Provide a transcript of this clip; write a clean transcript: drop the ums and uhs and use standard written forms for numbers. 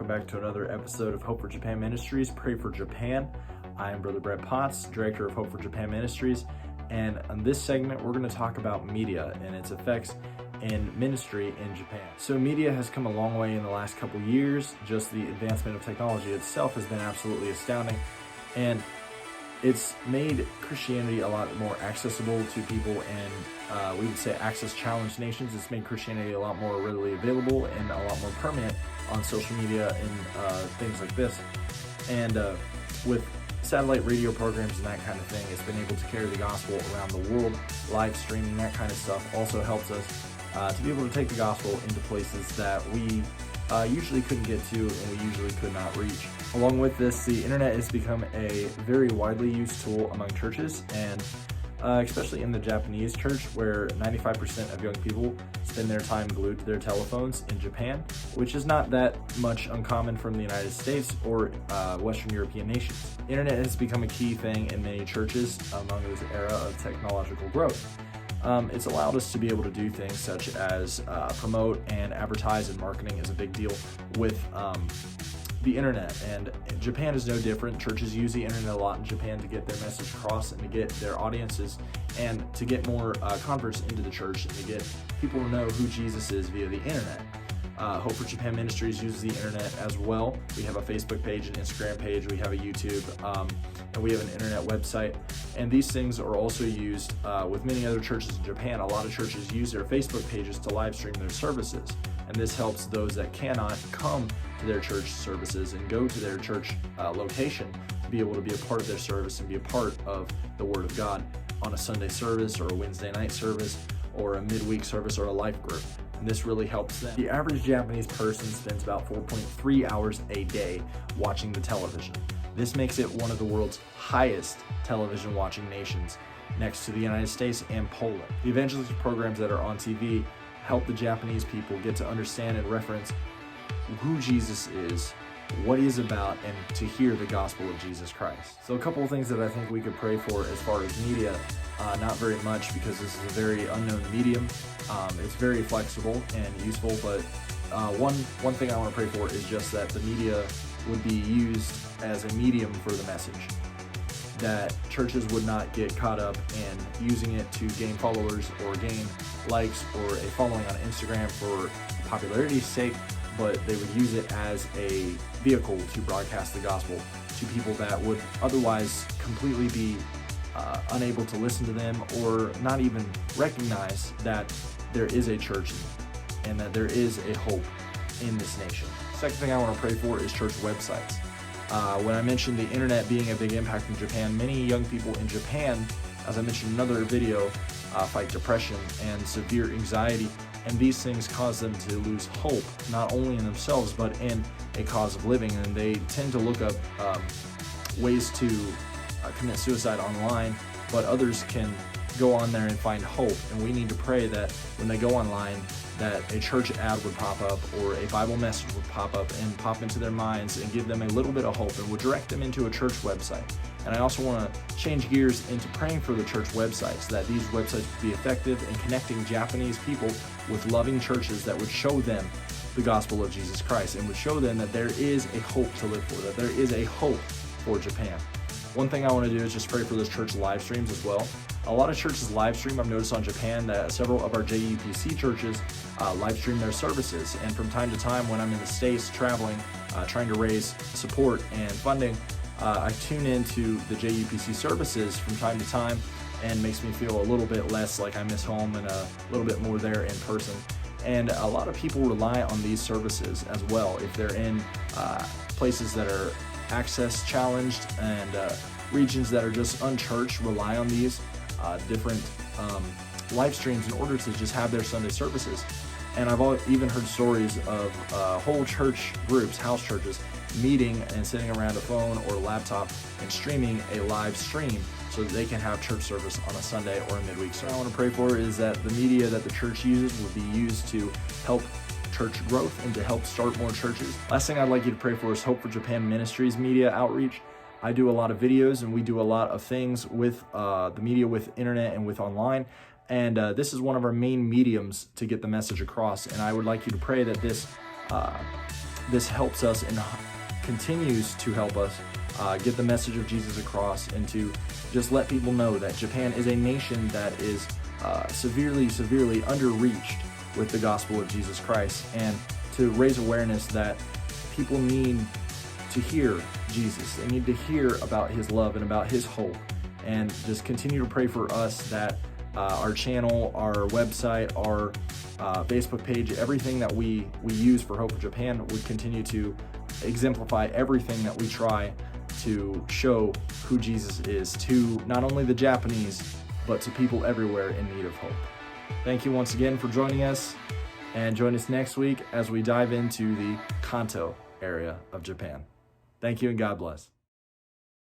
welcome back to another episode of Hope for Japan Ministries, Pray for Japan. I am Brother Brett Potts, Director of Hope for Japan Ministries, and on this segment we're going to talk about media and its effects in ministry in Japan. So media has come a long way in the last couple years. Just the advancement of technology itself has been absolutely astounding, and it's made Christianity a lot more accessible to people in, we would say, access-challenged nations. It's made Christianity a lot more readily available and a lot more permanent on social media and things like this. And with satellite radio programs and that kind of thing, it's been able to carry the gospel around the world. Live streaming, that kind of stuff also helps us to be able to take the gospel into places that we usually couldn't get to and we usually could not reach. Along with this, the internet has become a very widely used tool among churches, and especially in the Japanese church, where 95% of young people spend their time glued to their telephones in Japan, which is not that much uncommon from the United States or Western European nations. Internet has become a key thing in many churches among this era of technological growth. It's allowed us to be able to do things such as promote and advertise, and marketing is a big deal with the internet, and Japan is no different. Churches use the internet a lot in Japan to get their message across and to get their audiences and to get more converts into the church and to get people to know who Jesus is via the internet. Hope for Japan Ministries uses the internet as well. We have a Facebook page, an Instagram page, we have a YouTube, and we have an internet website. And these things are also used with many other churches in Japan. A lot of churches use their Facebook pages to live stream their services. And this helps those that cannot come to their church services and go to their church location to be able to be a part of their service and be a part of the Word of God on a Sunday service or a Wednesday night service or a midweek service or a life group. And this really helps them. The average Japanese person spends about 4.3 hours a day watching the television. This makes it one of the world's highest television watching nations, next to the United States and Poland. The evangelistic programs that are on TV help the Japanese people get to understand and reference who Jesus is, what he is about, and to hear the gospel of Jesus Christ. So a couple of things that I think we could pray for as far as media, not very much because this is a very unknown medium. It's very flexible and useful, but one thing I want to pray for is just that the media would be used as a medium for the message. That churches would not get caught up in using it to gain followers or gain likes or a following on Instagram for popularity's sake, but they would use it as a vehicle to broadcast the gospel to people that would otherwise completely be unable to listen to them or not even recognize that there is a church and that there is a hope in this nation. Second thing I want to pray for is church websites. When I mentioned the internet being a big impact in Japan, many young people in Japan, as I mentioned in another video, fight depression and severe anxiety, and these things cause them to lose hope, not only in themselves, but in a cause of living, and they tend to look up ways to commit suicide online, but others can go on there and find hope, and we need to pray that when they go online, that a church ad would pop up or a Bible message would pop up and pop into their minds and give them a little bit of hope and would direct them into a church website. And I also want to change gears into praying for the church websites, that these websites would be effective in connecting Japanese people with loving churches that would show them the gospel of Jesus Christ and would show them that there is a hope to live for, that there is a hope for Japan. One thing I want to do is just pray for those church live streams as well. A lot of churches live stream. I've noticed on Japan that several of our JUPC churches live stream their services, and from time to time when I'm in the States traveling, trying to raise support and funding, I tune into the JUPC services from time to time, and makes me feel a little bit less like I miss home and a little bit more there in person. And a lot of people rely on these services as well if they're in places that are access challenged and regions that are just unchurched. Rely on these different live streams in order to just have their Sunday services. And I've even heard stories of whole church groups, house churches, meeting and sitting around a phone or a laptop and streaming a live stream so that they can have church service on a Sunday or a midweek service. What I want to pray for is that the media that the church uses will be used to help church growth and to help start more churches. Last thing I'd like you to pray for is Hope for Japan Ministries media outreach. I do a lot of videos and we do a lot of things with the media, with internet and with online. And this is one of our main mediums to get the message across. And I would like you to pray that this this helps us and continues to help us get the message of Jesus across, and to just let people know that Japan is a nation that is severely underreached with the gospel of Jesus Christ, and to raise awareness that people need to hear Jesus. They need to hear about his love and about his hope, and just continue to pray for us that our channel, our website, our Facebook page, everything that we use for Hope for Japan would continue to exemplify everything that we try to show who Jesus is to not only the Japanese, but to people everywhere in need of hope. Thank you once again for joining us, and join us next week as we dive into the Kanto area of Japan. Thank you and God bless.